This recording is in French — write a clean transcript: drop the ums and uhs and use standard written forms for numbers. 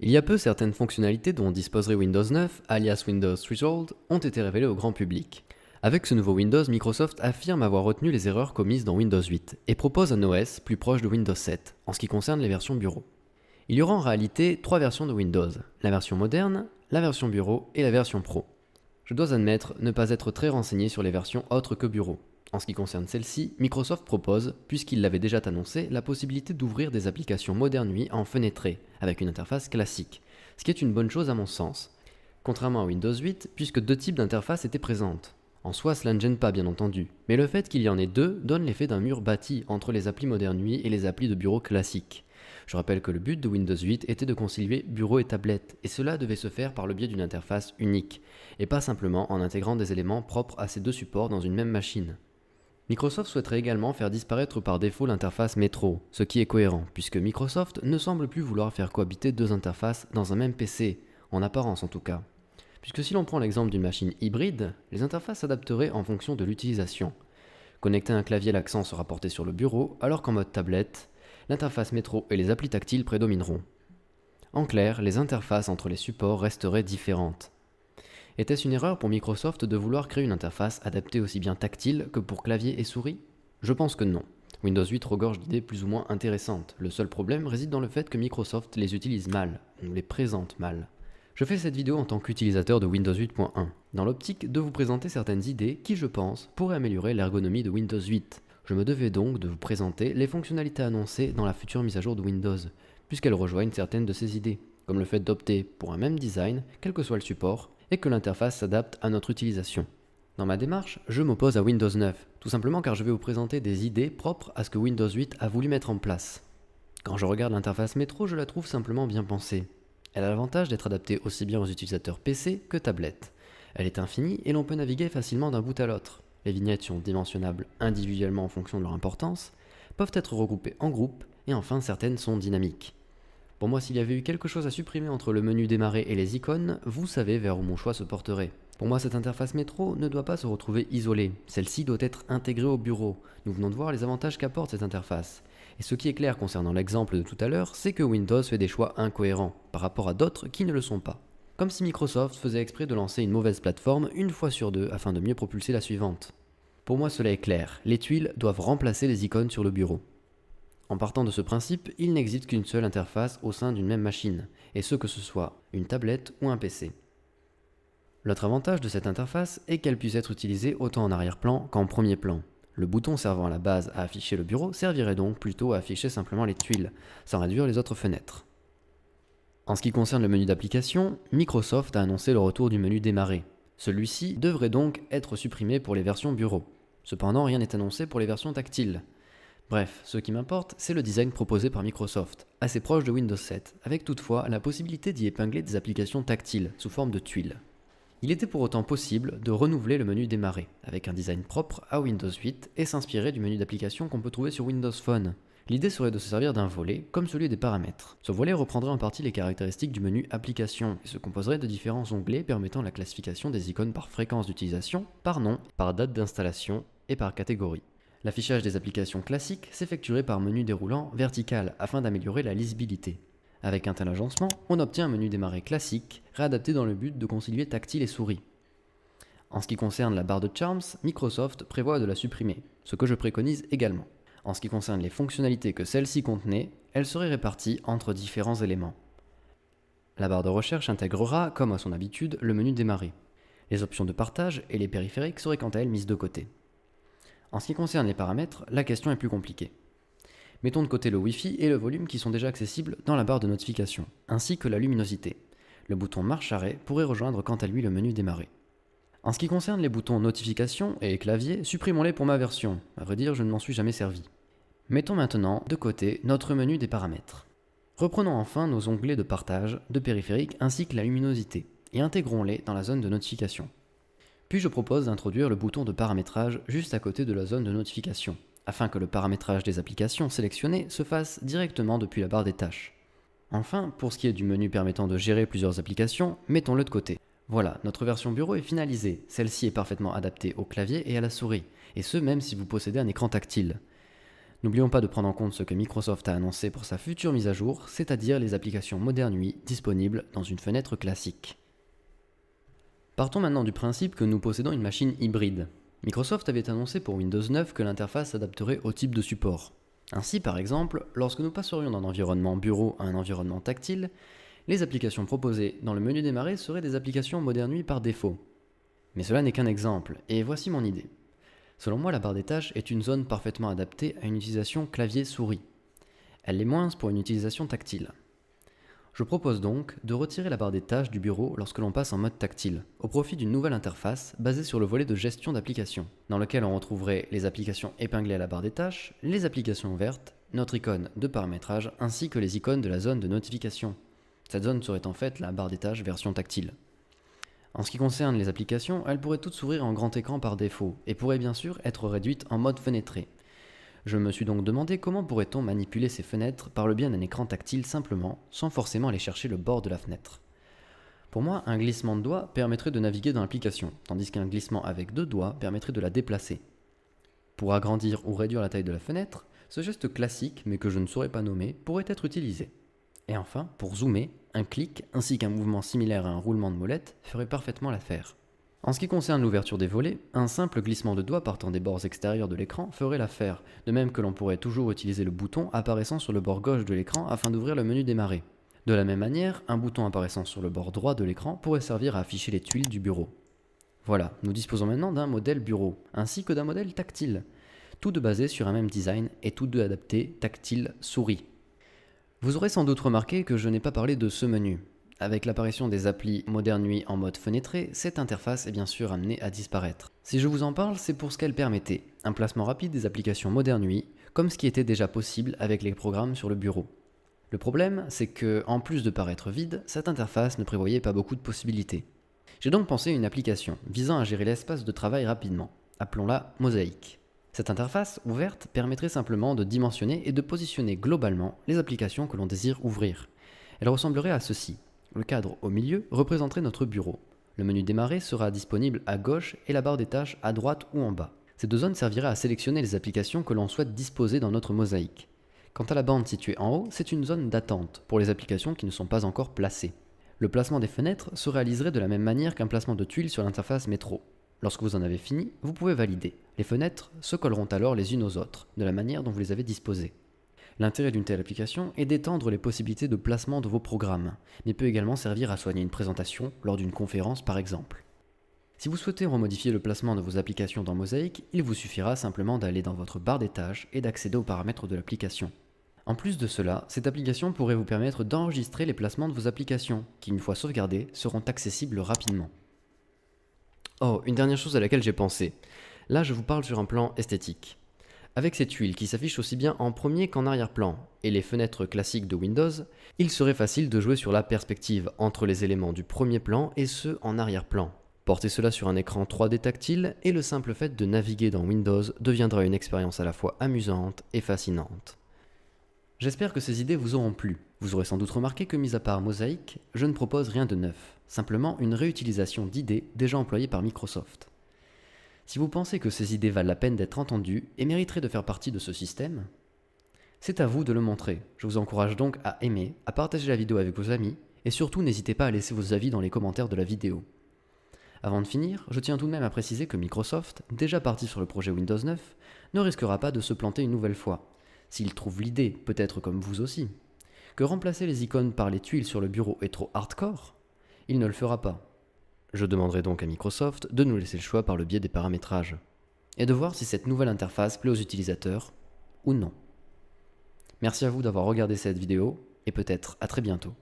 Il y a peu, certaines fonctionnalités dont disposerait Windows 9, alias Windows Threshold, ont été révélées au grand public. Avec ce nouveau Windows, Microsoft affirme avoir retenu les erreurs commises dans Windows 8 et propose un OS plus proche de Windows 7 en ce qui concerne les versions bureau. Il y aura en réalité 3 versions de Windows, la version moderne, la version bureau et la version pro. Je dois admettre ne pas être très renseigné sur les versions autres que bureau. En ce qui concerne celle-ci, Microsoft propose, puisqu'il l'avait déjà annoncé, la possibilité d'ouvrir des applications Modern UI en fenêtré, avec une interface classique, ce qui est une bonne chose à mon sens. Contrairement à Windows 8, puisque 2 types d'interfaces étaient présentes. En soi, cela ne gêne pas bien entendu, mais le fait qu'il y en ait 2 donne l'effet d'un mur bâti entre les applis Modern UI et les applis de bureau classiques. Je rappelle que le but de Windows 8 était de concilier bureau et tablette, et cela devait se faire par le biais d'une interface unique, et pas simplement en intégrant des éléments propres à ces 2 supports dans une même machine. Microsoft souhaiterait également faire disparaître par défaut l'interface Metro, ce qui est cohérent, puisque Microsoft ne semble plus vouloir faire cohabiter 2 interfaces dans un même PC, en apparence en tout cas. Puisque si l'on prend l'exemple d'une machine hybride, les interfaces s'adapteraient en fonction de l'utilisation. Connecter un clavier à l'accent sera porté sur le bureau, alors qu'en mode tablette, l'interface Metro et les applis tactiles prédomineront. En clair, les interfaces entre les supports resteraient différentes. Était-ce une erreur pour Microsoft de vouloir créer une interface adaptée aussi bien tactile que pour clavier et souris ? Je pense que non. Windows 8 regorge d'idées plus ou moins intéressantes. Le seul problème réside dans le fait que Microsoft les utilise mal, ou les présente mal. Je fais cette vidéo en tant qu'utilisateur de Windows 8.1, dans l'optique de vous présenter certaines idées qui, je pense, pourraient améliorer l'ergonomie de Windows 8. Je me devais donc de vous présenter les fonctionnalités annoncées dans la future mise à jour de Windows, puisqu'elles rejoignent certaines de ces idées, comme le fait d'opter pour un même design, quel que soit le support, et que l'interface s'adapte à notre utilisation. Dans ma démarche, je m'oppose à Windows 9, tout simplement car je vais vous présenter des idées propres à ce que Windows 8 a voulu mettre en place. Quand je regarde l'interface Metro, je la trouve simplement bien pensée. Elle a l'avantage d'être adaptée aussi bien aux utilisateurs PC que tablette. Elle est infinie et l'on peut naviguer facilement d'un bout à l'autre. Les vignettes sont dimensionnables individuellement en fonction de leur importance, peuvent être regroupées en groupes, et enfin certaines sont dynamiques. Pour moi, s'il y avait eu quelque chose à supprimer entre le menu démarrer et les icônes, vous savez vers où mon choix se porterait. Pour moi, cette interface Metro ne doit pas se retrouver isolée, celle-ci doit être intégrée au bureau. Nous venons de voir les avantages qu'apporte cette interface. Et ce qui est clair concernant l'exemple de tout à l'heure, c'est que Windows fait des choix incohérents par rapport à d'autres qui ne le sont pas. Comme si Microsoft faisait exprès de lancer une mauvaise plateforme une fois sur 2 afin de mieux propulser la suivante. Pour moi, cela est clair, les tuiles doivent remplacer les icônes sur le bureau. En partant de ce principe, il n'existe qu'une seule interface au sein d'une même machine, et ce que ce soit une tablette ou un PC. L'autre avantage de cette interface est qu'elle puisse être utilisée autant en arrière-plan qu'en premier plan. Le bouton servant à la base à afficher le bureau servirait donc plutôt à afficher simplement les tuiles, sans réduire les autres fenêtres. En ce qui concerne le menu d'application, Microsoft a annoncé le retour du menu démarrer. Celui-ci devrait donc être supprimé pour les versions bureau. Cependant, rien n'est annoncé pour les versions tactiles. Bref, ce qui m'importe, c'est le design proposé par Microsoft, assez proche de Windows 7, avec toutefois la possibilité d'y épingler des applications tactiles, sous forme de tuiles. Il était pour autant possible de renouveler le menu démarrer, avec un design propre à Windows 8 et s'inspirer du menu d'application qu'on peut trouver sur Windows Phone. L'idée serait de se servir d'un volet, comme celui des paramètres. Ce volet reprendrait en partie les caractéristiques du menu application, et se composerait de différents onglets permettant la classification des icônes par fréquence d'utilisation, par nom, par date d'installation et par catégorie. L'affichage des applications classiques s'effectuerait par menu déroulant vertical afin d'améliorer la lisibilité. Avec un tel agencement, on obtient un menu démarrer classique, réadapté dans le but de concilier tactile et souris. En ce qui concerne la barre de Charms, Microsoft prévoit de la supprimer, ce que je préconise également. En ce qui concerne les fonctionnalités que celle-ci contenait, elle serait répartie entre différents éléments. La barre de recherche intégrera, comme à son habitude, le menu démarrer. Les options de partage et les périphériques seraient quant à elles mises de côté. En ce qui concerne les paramètres, la question est plus compliquée. Mettons de côté le Wi-Fi et le volume qui sont déjà accessibles dans la barre de notification, ainsi que la luminosité. Le bouton marche-arrêt pourrait rejoindre quant à lui le menu démarrer. En ce qui concerne les boutons notification et clavier, supprimons-les pour ma version, à vrai dire je ne m'en suis jamais servi. Mettons maintenant de côté notre menu des paramètres. Reprenons enfin nos onglets de partage, de périphériques ainsi que la luminosité, et intégrons-les dans la zone de notification. Puis je propose d'introduire le bouton de paramétrage juste à côté de la zone de notification, afin que le paramétrage des applications sélectionnées se fasse directement depuis la barre des tâches. Enfin, pour ce qui est du menu permettant de gérer plusieurs applications, mettons-le de côté. Voilà, notre version bureau est finalisée, celle-ci est parfaitement adaptée au clavier et à la souris, et ce même si vous possédez un écran tactile. N'oublions pas de prendre en compte ce que Microsoft a annoncé pour sa future mise à jour, c'est-à-dire les applications Modern UI disponibles dans une fenêtre classique. Partons maintenant du principe que nous possédons une machine hybride. Microsoft avait annoncé pour Windows 9 que l'interface s'adapterait au type de support. Ainsi, par exemple, lorsque nous passerions d'un environnement bureau à un environnement tactile, les applications proposées dans le menu démarrer seraient des applications Modern UI par défaut. Mais cela n'est qu'un exemple, et voici mon idée. Selon moi, la barre des tâches est une zone parfaitement adaptée à une utilisation clavier-souris. Elle l'est moins pour une utilisation tactile. Je propose donc de retirer la barre des tâches du bureau lorsque l'on passe en mode tactile, au profit d'une nouvelle interface basée sur le volet de gestion d'applications, dans lequel on retrouverait les applications épinglées à la barre des tâches, les applications ouvertes, notre icône de paramétrage, ainsi que les icônes de la zone de notification. Cette zone serait en fait la barre des tâches version tactile. En ce qui concerne les applications, elles pourraient toutes s'ouvrir en grand écran par défaut, et pourraient bien sûr être réduites en mode fenêtré. Je me suis donc demandé comment pourrait-on manipuler ces fenêtres par le biais d'un écran tactile simplement, sans forcément aller chercher le bord de la fenêtre. Pour moi, un glissement de doigt permettrait de naviguer dans l'application, tandis qu'un glissement avec 2 doigts permettrait de la déplacer. Pour agrandir ou réduire la taille de la fenêtre, ce geste classique, mais que je ne saurais pas nommer, pourrait être utilisé. Et enfin, pour zoomer, un clic ainsi qu'un mouvement similaire à un roulement de molette ferait parfaitement l'affaire. En ce qui concerne l'ouverture des volets, un simple glissement de doigt partant des bords extérieurs de l'écran ferait l'affaire, de même que l'on pourrait toujours utiliser le bouton apparaissant sur le bord gauche de l'écran afin d'ouvrir le menu démarrer. De la même manière, un bouton apparaissant sur le bord droit de l'écran pourrait servir à afficher les tuiles du bureau. Voilà, nous disposons maintenant d'un modèle bureau, ainsi que d'un modèle tactile, tous deux basés sur un même design et tous deux adaptés tactile souris. Vous aurez sans doute remarqué que je n'ai pas parlé de ce menu. Avec l'apparition des applis Modern UI en mode fenêtré, cette interface est bien sûr amenée à disparaître. Si je vous en parle, c'est pour ce qu'elle permettait, un placement rapide des applications Modern UI, comme ce qui était déjà possible avec les programmes sur le bureau. Le problème, c'est que, en plus de paraître vide, cette interface ne prévoyait pas beaucoup de possibilités. J'ai donc pensé à une application visant à gérer l'espace de travail rapidement. Appelons-la Mosaïque. Cette interface ouverte permettrait simplement de dimensionner et de positionner globalement les applications que l'on désire ouvrir. Elle ressemblerait à ceci. Le cadre au milieu représenterait notre bureau. Le menu démarrer sera disponible à gauche et la barre des tâches à droite ou en bas. Ces deux zones serviraient à sélectionner les applications que l'on souhaite disposer dans notre mosaïque. Quant à la bande située en haut, c'est une zone d'attente pour les applications qui ne sont pas encore placées. Le placement des fenêtres se réaliserait de la même manière qu'un placement de tuiles sur l'interface métro. Lorsque vous en avez fini, vous pouvez valider. Les fenêtres se colleront alors les unes aux autres, de la manière dont vous les avez disposées. L'intérêt d'une telle application est d'étendre les possibilités de placement de vos programmes, mais peut également servir à soigner une présentation lors d'une conférence par exemple. Si vous souhaitez remodifier le placement de vos applications dans Mosaïque, il vous suffira simplement d'aller dans votre barre des tâches et d'accéder aux paramètres de l'application. En plus de cela, cette application pourrait vous permettre d'enregistrer les placements de vos applications, qui une fois sauvegardés, seront accessibles rapidement. Oh, une dernière chose à laquelle j'ai pensé. Là, je vous parle sur un plan esthétique. Avec ces tuiles qui s'affichent aussi bien en premier qu'en arrière-plan, et les fenêtres classiques de Windows, il serait facile de jouer sur la perspective entre les éléments du premier plan et ceux en arrière-plan. Portez cela sur un écran 3D tactile, et le simple fait de naviguer dans Windows deviendra une expérience à la fois amusante et fascinante. J'espère que ces idées vous auront plu. Vous aurez sans doute remarqué que, mis à part Mosaïque, je ne propose rien de neuf, simplement une réutilisation d'idées déjà employées par Microsoft. Si vous pensez que ces idées valent la peine d'être entendues et mériteraient de faire partie de ce système, c'est à vous de le montrer. Je vous encourage donc à aimer, à partager la vidéo avec vos amis, et surtout n'hésitez pas à laisser vos avis dans les commentaires de la vidéo. Avant de finir, je tiens tout de même à préciser que Microsoft, déjà parti sur le projet Windows 9, ne risquera pas de se planter une nouvelle fois, s'il trouve l'idée, peut-être comme vous aussi, que remplacer les icônes par les tuiles sur le bureau est trop hardcore, il ne le fera pas. Je demanderai donc à Microsoft de nous laisser le choix par le biais des paramétrages, et de voir si cette nouvelle interface plaît aux utilisateurs ou non. Merci à vous d'avoir regardé cette vidéo, et peut-être à très bientôt.